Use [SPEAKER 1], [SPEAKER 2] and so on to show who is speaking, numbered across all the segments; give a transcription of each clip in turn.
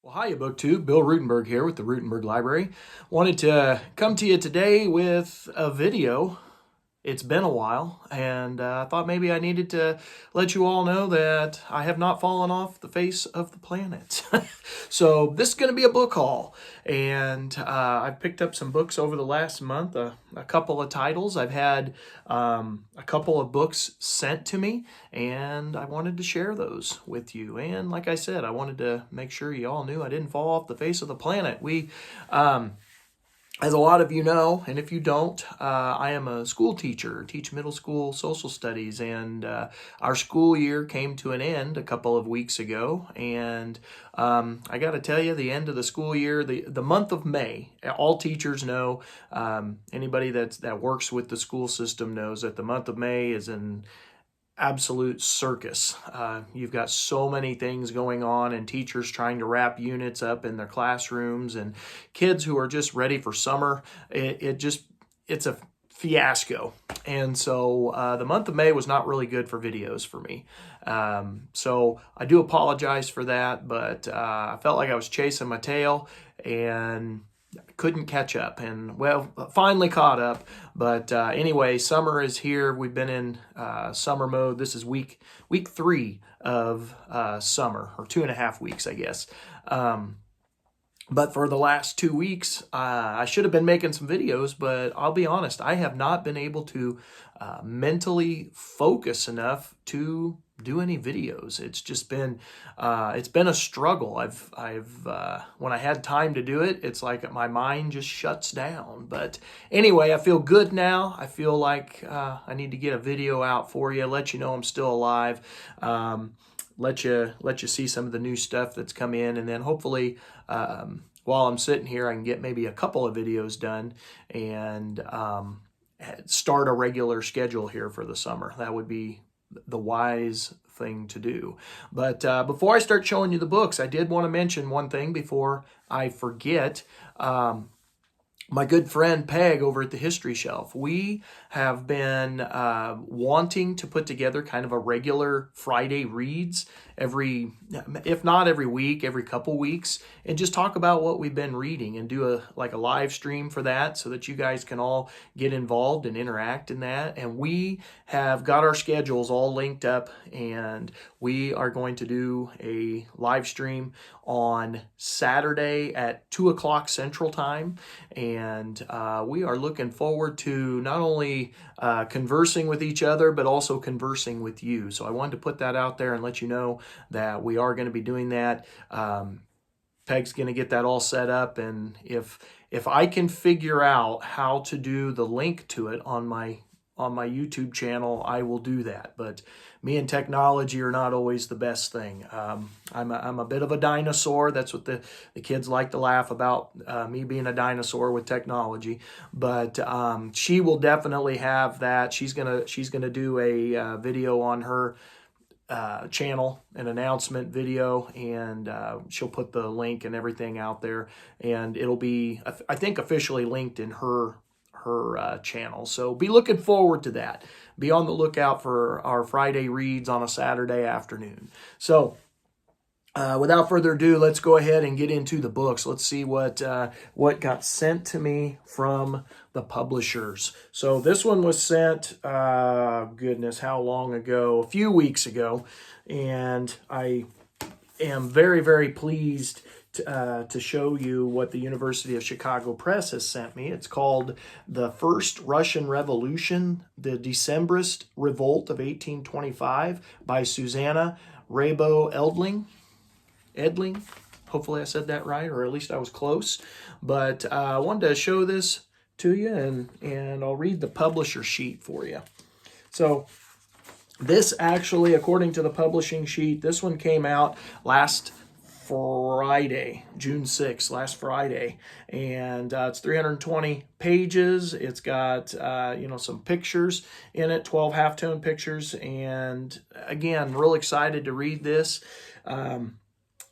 [SPEAKER 1] Well, hiya, BookTube. Bill Ruttenberg here with the Ruttenberg Library. Wanted to come to you today with a video. It's been a while, and I thought maybe I needed to let you all know that I have not fallen off the face of the planet. So this is going to be a book haul, and I've picked up some books over the last month, a couple of titles. I've had a couple of books sent to me, and I wanted to share those with you. And like I said, I wanted to make sure you all knew I didn't fall off the face of the planet. As a lot of you know, and if you don't, I am a school teacher, teach middle school social studies, and our school year came to an end a couple of weeks ago. And I got to tell you, the end of the school year, the month of May, all teachers know, anybody that works with the school system knows that the month of May is an absolute circus. You've got so many things going on, and teachers trying to wrap units up in their classrooms, and kids who are just ready for summer. It's a fiasco. And so the month of May was not really good for videos for me. So I do apologize for that, but I felt like I was chasing my tail and couldn't catch up, and well, finally caught up. But anyway, summer is here. We've been in summer mode. This is week 3 of summer, or 2.5 weeks, I guess. But for the last 2 weeks, I should have been making some videos, but I'll be honest, I have not been able to mentally focus enough to do any videos. It's just been a struggle. When I had time to do it, it's like my mind just shuts down. But anyway, I feel good now. I feel like I need to get a video out for you, let you know I'm still alive, let you see some of the new stuff that's come in, and then hopefully while I'm sitting here, I can get maybe a couple of videos done and start a regular schedule here for the summer. That would be the wise thing to do. But before I start showing you the books, I did want to mention one thing before I forget. My good friend Peg over at the History Shelf, we have been wanting to put together kind of a regular Friday reads if not every week, every couple weeks, and just talk about what we've been reading and do a live stream for that so that you guys can all get involved and interact in that. And we have got our schedules all linked up, and we are going to do a live stream on Saturday at 2 o'clock Central Time. And we are looking forward to not only conversing with each other, but also conversing with you. So I wanted to put that out there and let you know that we are going to be doing that. Peg's going to get that all set up, and if I can figure out how to do the link to it on my YouTube channel, I will do that. But me and technology are not always the best thing. I'm a bit of a dinosaur. That's what the kids like to laugh about, me being a dinosaur with technology. But she will definitely have that. She's gonna do a video on her channel, an announcement video, and she'll put the link and everything out there, and it'll be, I think, officially linked in her channel. So be looking forward to that. Be on the lookout for our Friday reads on a Saturday afternoon. So without further ado, let's go ahead and get into the books. Let's see what got sent to me from the publishers. So this one was sent, goodness, how long ago? A few weeks ago, and I am very, very pleased to show you what the University of Chicago Press has sent me. It's called The First Russian Revolution, The Decembrist Revolt of 1825 by Susanna Rabo-Edling. Hopefully I said that right, or at least I was close. But I wanted to show this to you, and I'll read the publisher sheet for you. So this actually, according to the publishing sheet, this one came out last Friday, June 6th, last Friday, and it's 320 pages. It's got some pictures in it, 12 halftone pictures, and again, real excited to read this.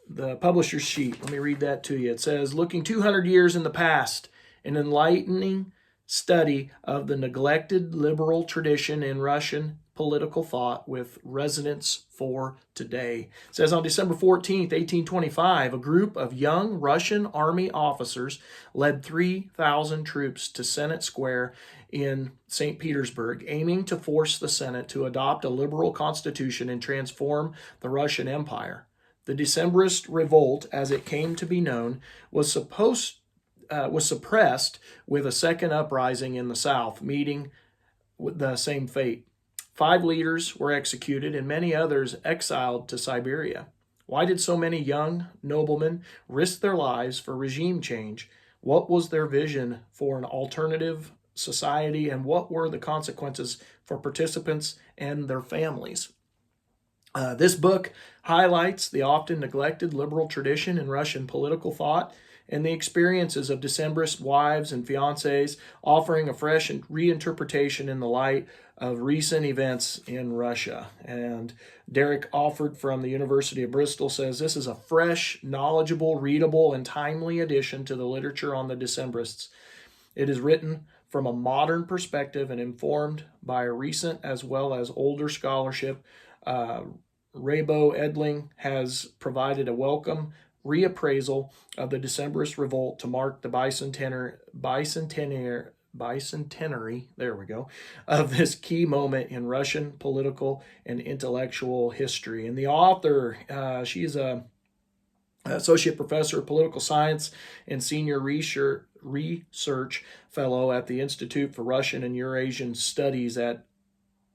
[SPEAKER 1] The publisher's sheet, let me read that to you. It says, looking 200 years in the past, an enlightening study of the neglected liberal tradition in Russian political thought with resonance for today. It says on December 14th, 1825, a group of young Russian army officers led 3,000 troops to Senate Square in St. Petersburg, aiming to force the Senate to adopt a liberal constitution and transform the Russian Empire. The Decembrist revolt, as it came to be known, was suppressed with a second uprising in the South, meeting with the same fate. 5 leaders were executed and many others exiled to Siberia. Why did so many young noblemen risk their lives for regime change? What was their vision for an alternative society, and what were the consequences for participants and their families? This book highlights the often neglected liberal tradition in Russian political thought and the experiences of Decembrist wives and fiancés, offering a fresh reinterpretation in the light of recent events in Russia. And Derek Alford from the University of Bristol says this is a fresh, knowledgeable, readable, and timely addition to the literature on the Decembrists. It is written from a modern perspective and informed by a recent as well as older scholarship. Rabo Edling has provided a welcome reappraisal of the Decembrist revolt to mark the bicentenary, there we go, of this key moment in Russian political and intellectual history. And the author, she is a associate professor of political science and senior research fellow at the Institute for Russian and Eurasian Studies at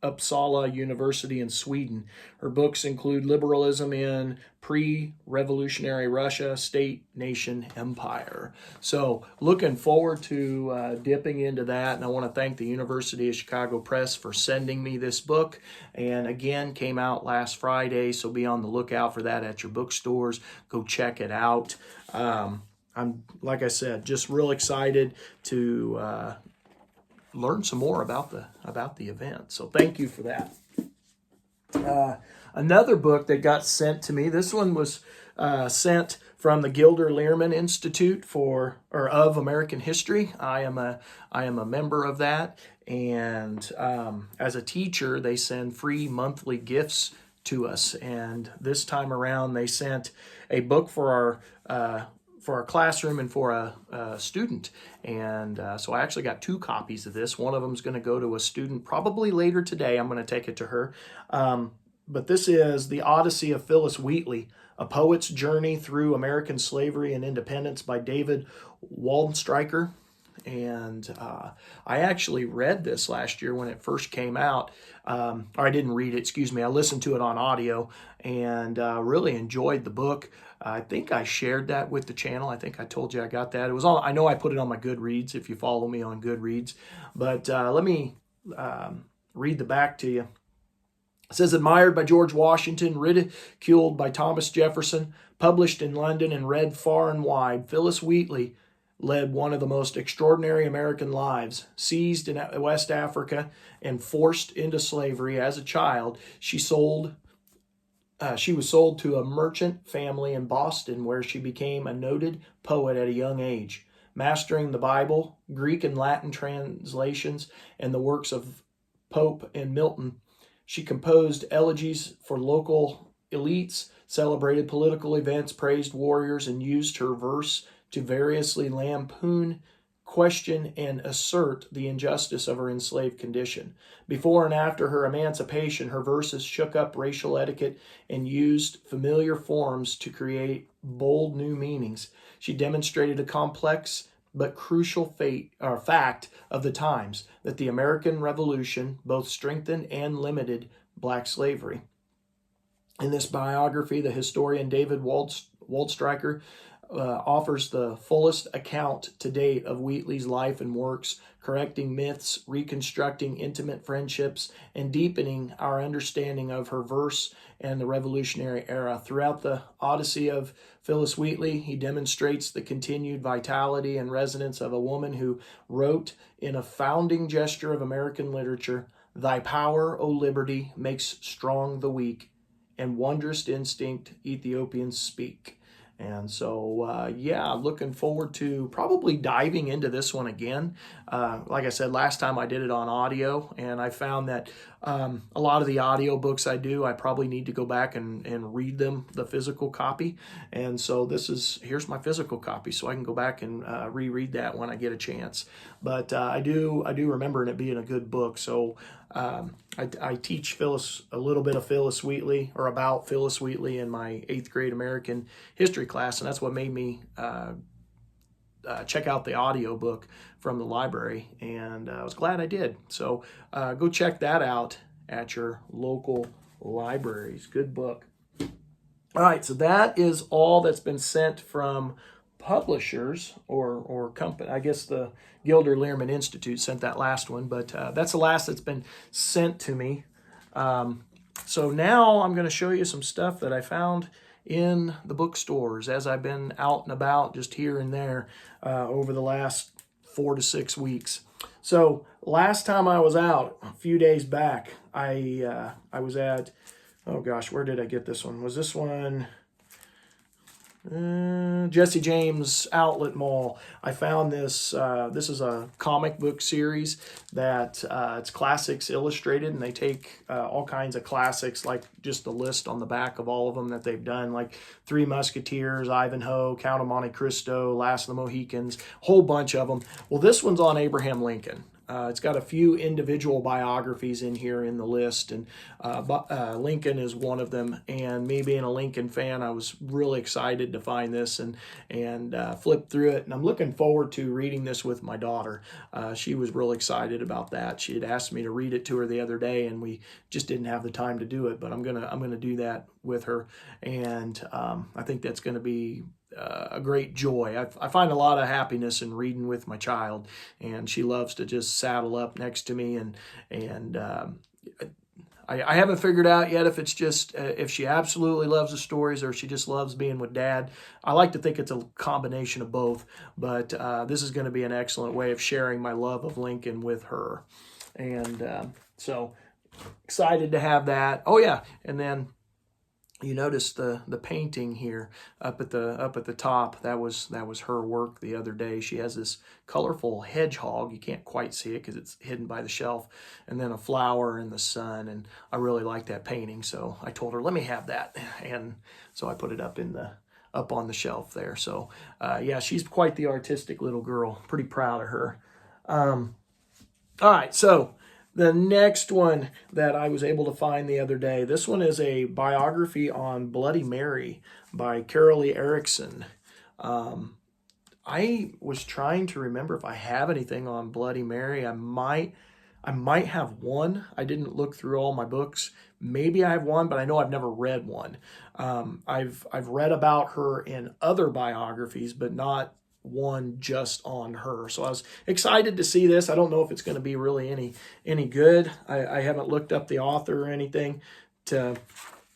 [SPEAKER 1] Uppsala University in Sweden. Her books include Liberalism in Pre-Revolutionary Russia, State, Nation, Empire. So looking forward to dipping into that. And I want to thank the University of Chicago Press for sending me this book. And again, came out last Friday, so be on the lookout for that at your bookstores. Go check it out. I'm, like I said, just real excited to learn some more about the event. So thank you for that. Another book that got sent to me. This one was sent from the Gilder Lehrman Institute of American History. I am a member of that, and as a teacher, they send free monthly gifts to us. And this time around, they sent a book for our classroom and for a student. And so I actually got 2 copies of this. One of them is going to go to a student probably later today. I'm going to take it to her. But this is The Odyssey of Phyllis Wheatley, A Poet's Journey Through American Slavery and Independence by David Waldstreicher. And I actually read this last year when it first came out. Or I didn't read it, excuse me. I listened to it on audio and really enjoyed the book. I think I shared that with the channel. I think I told you I got that. It was I know I put it on my Goodreads if you follow me on Goodreads. But let me read the back to you. It says, admired by George Washington, ridiculed by Thomas Jefferson, published in London and read far and wide, Phyllis Wheatley led one of the most extraordinary American lives. Seized in West Africa and forced into slavery as a child, she was sold to a merchant family in Boston, where she became a noted poet at a young age. Mastering the Bible, Greek and Latin translations, and the works of Pope and Milton, she composed elegies for local elites, celebrated political events, praised warriors, and used her verse to variously lampoon, question, and assert the injustice of her enslaved condition. Before and after her emancipation, her verses shook up racial etiquette and used familiar forms to create bold new meanings. She demonstrated a complex but crucial fact of the times, that the American Revolution both strengthened and limited black slavery. In this biography, the historian David Waldstreicher offers the fullest account to date of Wheatley's life and works, correcting myths, reconstructing intimate friendships, and deepening our understanding of her verse and the Revolutionary era. Throughout the Odyssey of Phyllis Wheatley, he demonstrates the continued vitality and resonance of a woman who wrote in a founding gesture of American literature, "Thy power, O liberty, makes strong the weak, and wondrous instinct Ethiopians speak." And so, yeah, looking forward to probably diving into this one again. Like I said, last time I did it on audio, and I found that a lot of the audio books I do, I probably need to go back and read them, the physical copy. And so here's my physical copy, so I can go back and reread that when I get a chance. But I do remember it being a good book. So I teach Phyllis a little bit of Phyllis Wheatley, or about Phyllis Wheatley, in my 8th grade American history class, and that's what made me check out the audio book from the library, and I was glad I did. So go check that out at your local libraries. Good book. All right, so that is all that's been sent from publishers or company. I guess the Gilder Lehrman Institute sent that last one, but that's the last that's been sent to me. So now I'm going to show you some stuff that I found in the bookstores as I've been out and about just here and there over the last 4 to 6 weeks. So last time I was out, a few days back, I was at, oh gosh, where did I get this one? Was this one Jesse James Outlet Mall? I found this. This is a comic book series that it's Classics Illustrated, and they take all kinds of classics, like just the list on the back of all of them that they've done, like Three Musketeers, Ivanhoe, Count of Monte Cristo, Last of the Mohicans, whole bunch of them. Well, this one's on Abraham Lincoln. It's got a few individual biographies in here in the list, and Lincoln is one of them. And me being a Lincoln fan, I was really excited to find this and flip through it. And I'm looking forward to reading this with my daughter. She was real excited about that. She had asked me to read it to her the other day, and we just didn't have the time to do it. But I'm gonna do that with her, and I think that's going to be a great joy. I find a lot of happiness in reading with my child, and she loves to just saddle up next to me, and I haven't figured out yet if it's just if she absolutely loves the stories or if she just loves being with Dad. I like to think it's a combination of both, but this is going to be an excellent way of sharing my love of Lincoln with her, and so excited to have that. Oh yeah, and then you notice the painting here up at the top. That was her work the other day. She has this colorful hedgehog. You can't quite see it because it's hidden by the shelf, and then a flower in the sun. And I really like that painting, so I told her, let me have that, and so I put it up on the shelf there. So yeah, she's quite the artistic little girl. Pretty proud of her. All right, so the next one that I was able to find the other day, this one is a biography on Bloody Mary by Carolee Erickson. I was trying to remember if I have anything on Bloody Mary. I might have one. I didn't look through all my books. Maybe I have one, but I know I've never read one. I've read about her in other biographies, but not one just on her. So I was excited to see this. I don't know if it's going to be really any good. I haven't looked up the author or anything to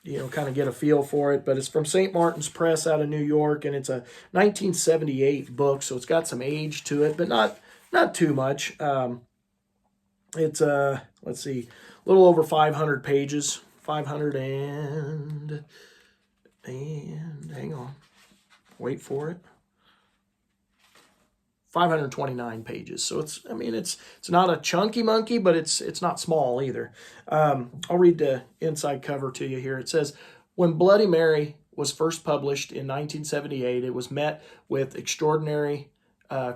[SPEAKER 1] kind of get a feel for it, but it's from St. Martin's Press out of New York, and it's a 1978 book, so it's got some age to it, but not too much. It's let's see, a little over 500 pages. 500 and hang on, wait for it. 529 pages. So it's not a chunky monkey, but it's not small either. I'll read the inside cover to you here. It says, when Bloody Mary was first published in 1978, it was met with extraordinary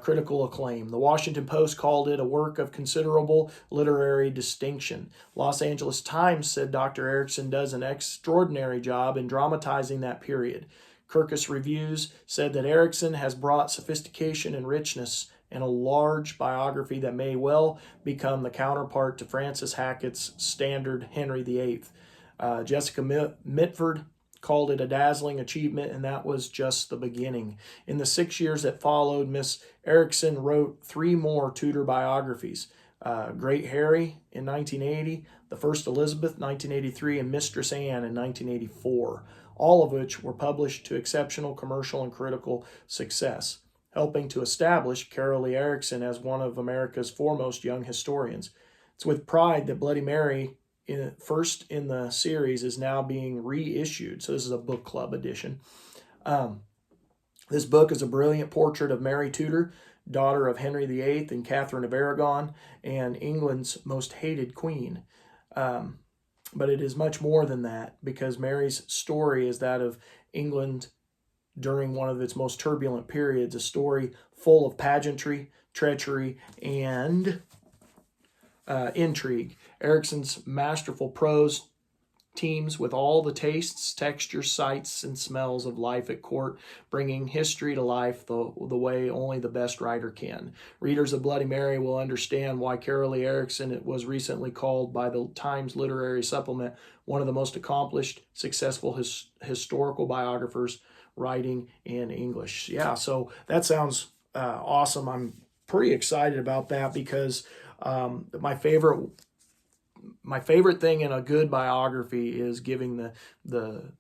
[SPEAKER 1] critical acclaim. The Washington Post called it a work of considerable literary distinction. Los Angeles Times said Dr. Erickson does an extraordinary job in dramatizing that period. Kirkus Reviews said that Erickson has brought sophistication and richness in a large biography that may well become the counterpart to Francis Hackett's standard Henry VIII. Jessica Mitford called it a dazzling achievement, and that was just the beginning. In the 6 years that followed, Miss Erickson wrote 3 more Tudor biographies. Great Harry in 1980, The First Elizabeth 1983, and Mistress Anne in 1984. All of which were published to exceptional commercial and critical success, helping to establish Carolee Erickson as one of America's foremost young historians. It's with pride that Bloody Mary, first in the series, is now being reissued. So this is a book club edition. This book is a brilliant portrait of Mary Tudor, daughter of Henry VIII and Catherine of Aragon, and England's most hated queen. But it is much more than that, because Mary's story is that of England during one of its most turbulent periods, a story full of pageantry, treachery, and intrigue. Erickson's masterful prose teams with all the tastes, textures, sights, and smells of life at court, bringing history to life the way only the best writer can. Readers of Bloody Mary will understand why Carolee Erickson was recently called by the Times Literary Supplement one of the most accomplished, successful historical biographers writing in English. Yeah, so that sounds awesome. I'm pretty excited about that, because my favorite thing in a good biography is giving the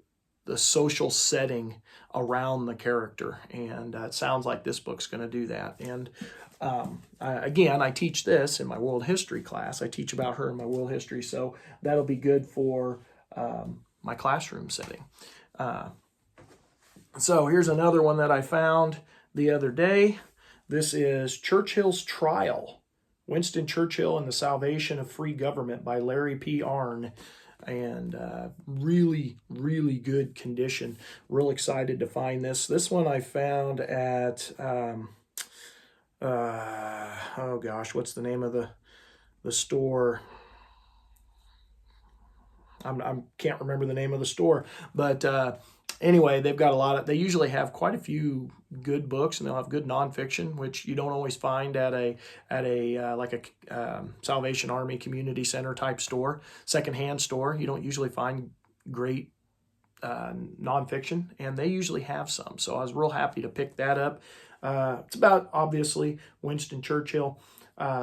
[SPEAKER 1] social setting around the character, and it sounds like this book's going to do that. And I teach this in my world history class. I teach about her in my world history, so that'll be good for my classroom setting. So here's another one that I found the other day. This is Churchill's Trial, Winston Churchill and the Salvation of Free Government by Larry P. Arnn. And really, really good condition. Real excited to find this. This one I found at, oh gosh, what's the name of the store? I can't remember the name of the store, but anyway, they've got they usually have quite a few good books, and they'll have good nonfiction, which you don't always find at a Salvation Army Community Center type store, secondhand store. You don't usually find great nonfiction, and they usually have some. So I was real happy to pick that up. It's about, obviously, Winston Churchill.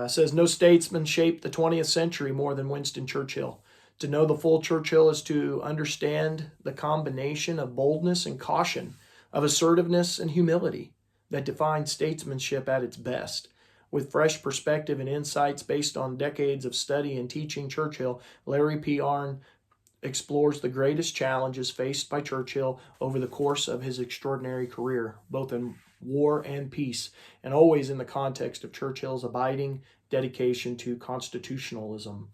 [SPEAKER 1] Says, no statesman shaped the 20th century more than Winston Churchill. To know the full Churchill is to understand the combination of boldness and caution, of assertiveness and humility that defines statesmanship at its best. With fresh perspective and insights based on decades of study and teaching Churchill, Larry P. Arnn explores the greatest challenges faced by Churchill over the course of his extraordinary career, both in war and peace, and always in the context of Churchill's abiding dedication to constitutionalism.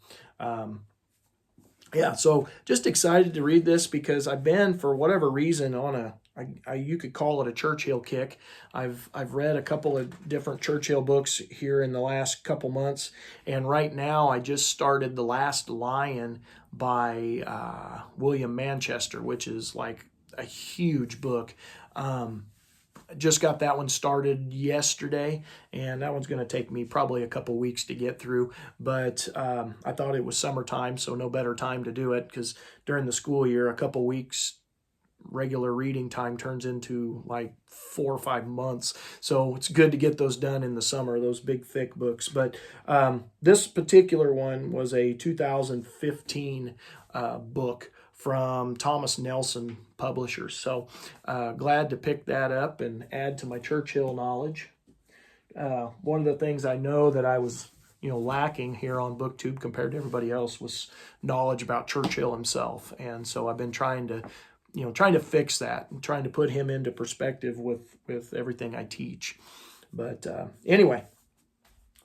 [SPEAKER 1] Yeah, so just excited to read this, because I've been, for whatever reason, on you could call it a Churchill kick. I've read a couple of different Churchill books here in the last couple months, and right now I just started The Last Lion by William Manchester, which is like a huge book. Just got that one started yesterday, and that one's going to take me probably a couple weeks to get through, but I thought it was summertime, so no better time to do it, because during the school year, a couple weeks regular reading time turns into like 4 or 5 months, so it's good to get those done in the summer, those big thick books. But this particular one was a 2015 book from Thomas Nelson Publishers. So glad to pick that up and add to my Churchill knowledge. One of the things I know that I was lacking here on BookTube compared to everybody else was knowledge about Churchill himself. And so I've been trying to fix that and trying to put him into perspective with everything I teach. But anyway,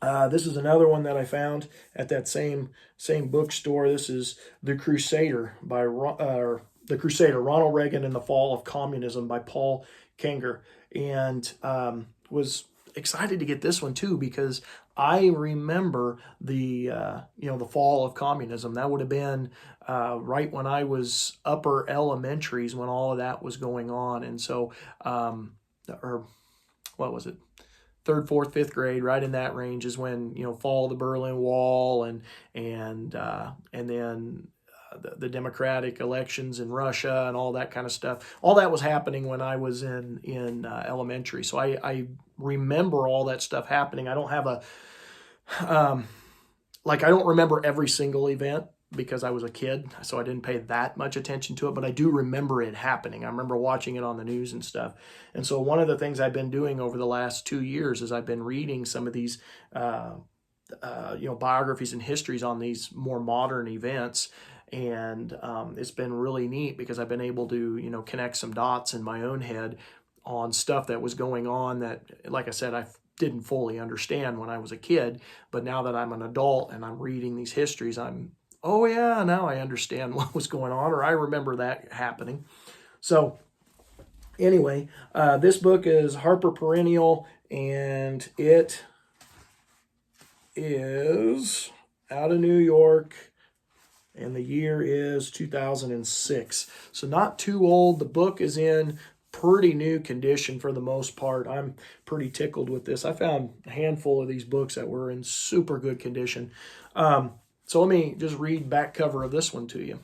[SPEAKER 1] this is another one that I found at that same bookstore. This is The Crusader by Ronald Reagan and the Fall of Communism by Paul Kenger, and was excited to get this one too, because I remember the fall of communism. That would have been right when I was upper elementaries, when all of that was going on, and so or what was it? 3rd, 4th, 5th grade, right in that range is when fall of the Berlin Wall and then the democratic elections in Russia and all that kind of stuff. All that was happening when I was in elementary, so I remember all that stuff happening. I don't have I don't remember every single event, because I was a kid, so I didn't pay that much attention to it, but I do remember it happening. I remember watching it on the news and stuff. And so one of the things I've been doing over the last 2 years is I've been reading some of these biographies and histories on these more modern events, and it's been really neat, because I've been able to connect some dots in my own head on stuff that was going on that, like I said, I didn't fully understand when I was a kid. But now that I'm an adult and I'm reading these histories, oh yeah, now I understand what was going on, or I remember that happening. So anyway, this book is Harper Perennial, and it is out of New York, and the year is 2006. So not too old. The book is in pretty new condition for the most part. I'm pretty tickled with this. I found a handful of these books that were in super good condition. So let me just read back cover of this one to you.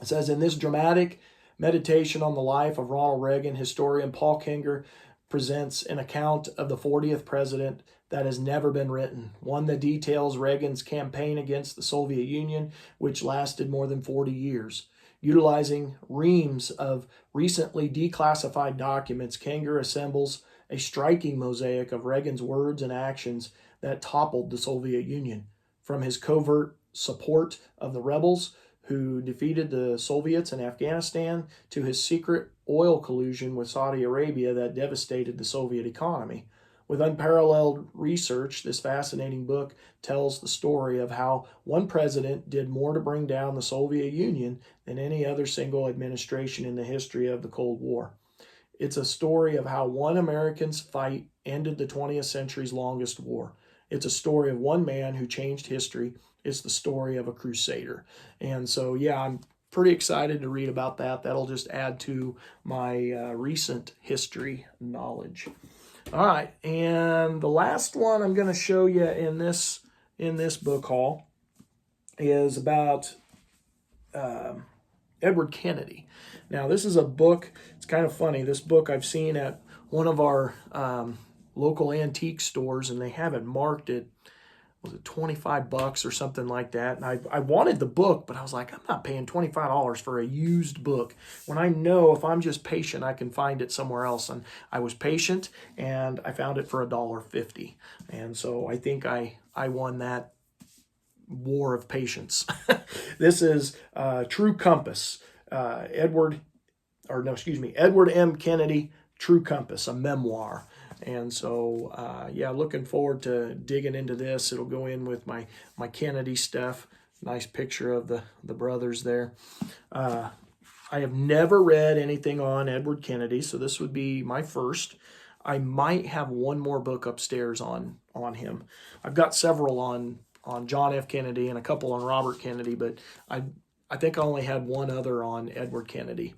[SPEAKER 1] It says, in this dramatic meditation on the life of Ronald Reagan, historian Paul Kenger presents an account of the 40th president that has never been written, one that details Reagan's campaign against the Soviet Union, which lasted more than 40 years. Utilizing reams of recently declassified documents, Kenger assembles a striking mosaic of Reagan's words and actions that toppled the Soviet Union, from his covert support of the rebels who defeated the Soviets in Afghanistan to his secret oil collusion with Saudi Arabia that devastated the Soviet economy. With unparalleled research, this fascinating book tells the story of how one president did more to bring down the Soviet Union than any other single administration in the history of the Cold War. It's a story of how one American's fight ended the 20th century's longest war. It's a story of one man who changed history. It's the story of a crusader. And so, yeah, I'm pretty excited to read about that. That'll just add to my recent history knowledge. All right, and the last one I'm going to show you in this book haul is about Edward Kennedy. Now, this is a book. It's kind of funny. This book I've seen at one of our local antique stores, and they have it marked at, was it $25 or something like that? And I wanted the book, but I was like, I'm not paying $25 for a used book when I know if I'm just patient, I can find it somewhere else. And I was patient, and I found it for $1.50. And so I think I won that war of patience. This is True Compass, Edward M. Kennedy, True Compass, a memoir. And so, yeah, looking forward to digging into this. It'll go in with my Kennedy stuff. Nice picture of the brothers there. I have never read anything on Edward Kennedy, so this would be my first. I might have one more book upstairs on him. I've got several on John F. Kennedy and a couple on Robert Kennedy, but I think I only had one other on Edward Kennedy.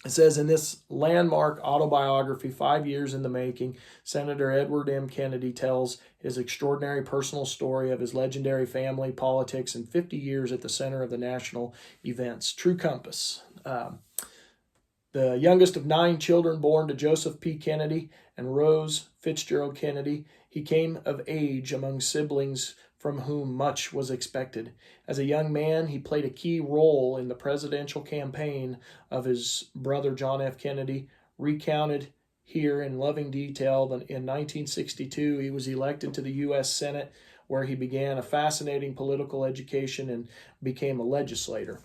[SPEAKER 1] It says, in this landmark autobiography, 5 years in the making, Senator Edward M. Kennedy tells his extraordinary personal story of his legendary family, politics, and 50 years at the center of the national events. True Compass. The youngest of 9 children born to Joseph P. Kennedy and Rose Fitzgerald Kennedy, he came of age among siblings from whom much was expected. As a young man, he played a key role in the presidential campaign of his brother John F. Kennedy, recounted here in loving detail. In 1962, he was elected to the U.S. Senate, where he began a fascinating political education and became a legislator.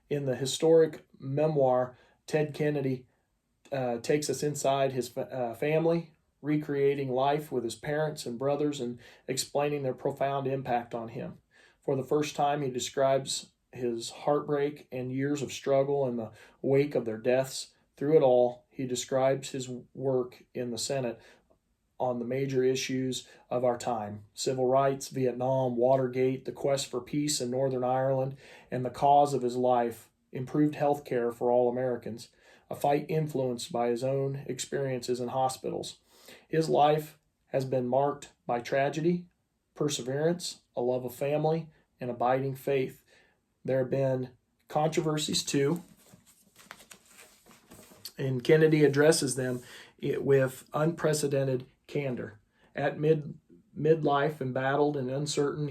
[SPEAKER 1] In the historic memoir, Ted Kennedy takes us inside his family, recreating life with his parents and brothers and explaining their profound impact on him. For the first time, he describes his heartbreak and years of struggle in the wake of their deaths. Through it all, he describes his work in the Senate on the major issues of our time: civil rights, Vietnam, Watergate, the quest for peace in Northern Ireland, and the cause of his life, improved health care for all Americans, a fight influenced by his own experiences in hospitals. His life has been marked by tragedy, perseverance, a love of family, and abiding faith. There have been controversies too, and Kennedy addresses them with unprecedented candor. At midlife, embattled and uncertain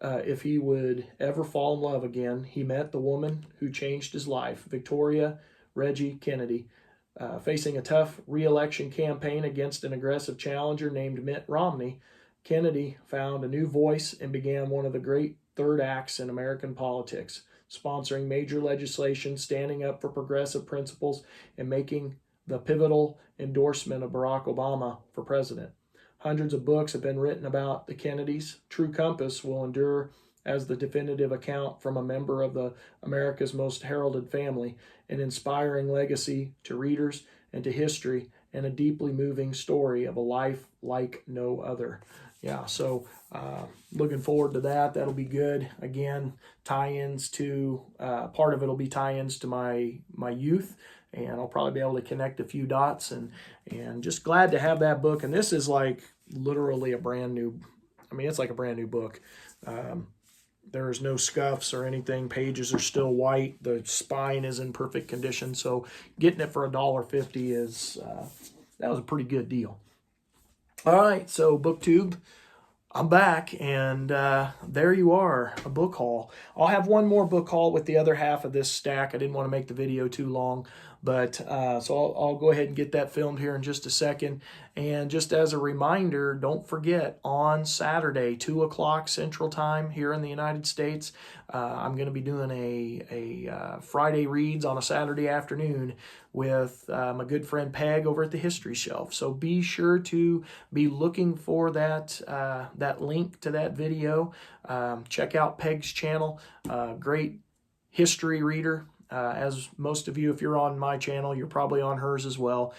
[SPEAKER 1] if he would ever fall in love again, he met the woman who changed his life, Victoria Reggie Kennedy. Facing a tough re-election campaign against an aggressive challenger named Mitt Romney, Kennedy found a new voice and began one of the great third acts in American politics. sponsoring major legislation, standing up for progressive principles, and making the pivotal endorsement of Barack Obama for president. Hundreds of books have been written about the Kennedys. True Compass will endure as the definitive account from a member of the America's most heralded family, an inspiring legacy to readers and to history, and a deeply moving story of a life like no other. Yeah, so looking forward to that. That'll be good. Again, tie-ins to, part of it will be tie-ins to my youth, and I'll probably be able to connect a few dots, and just glad to have that book. And this is like literally a brand new, I mean, it's like a brand new book. There's no scuffs or anything. Pages are still white. The spine is in perfect condition. So getting it for $1.50 is, that was a pretty good deal. All right, so BookTube, I'm back, and there you are, a book haul. I'll have one more book haul with the other half of this stack. I didn't want to make the video too long, but so I'll go ahead and get that filmed here in just a second. And just as a reminder, don't forget, on Saturday, 2 o'clock Central Time here in the United States, I'm going to be doing a Friday Reads on a Saturday afternoon with my good friend Peg over at the History Shelf. So be sure to be looking for that link to that video. Check out Peg's channel. Great history reader. As most of you, if you're on my channel, you're probably on hers as well.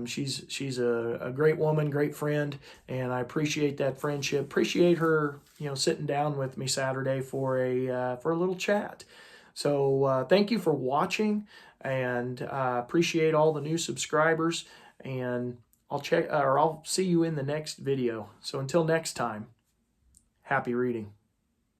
[SPEAKER 1] She's a great woman, great friend, and I appreciate that friendship. Appreciate her, sitting down with me Saturday for a little chat. So thank you for watching, and appreciate all the new subscribers. And I'll see you in the next video. So until next time, happy reading.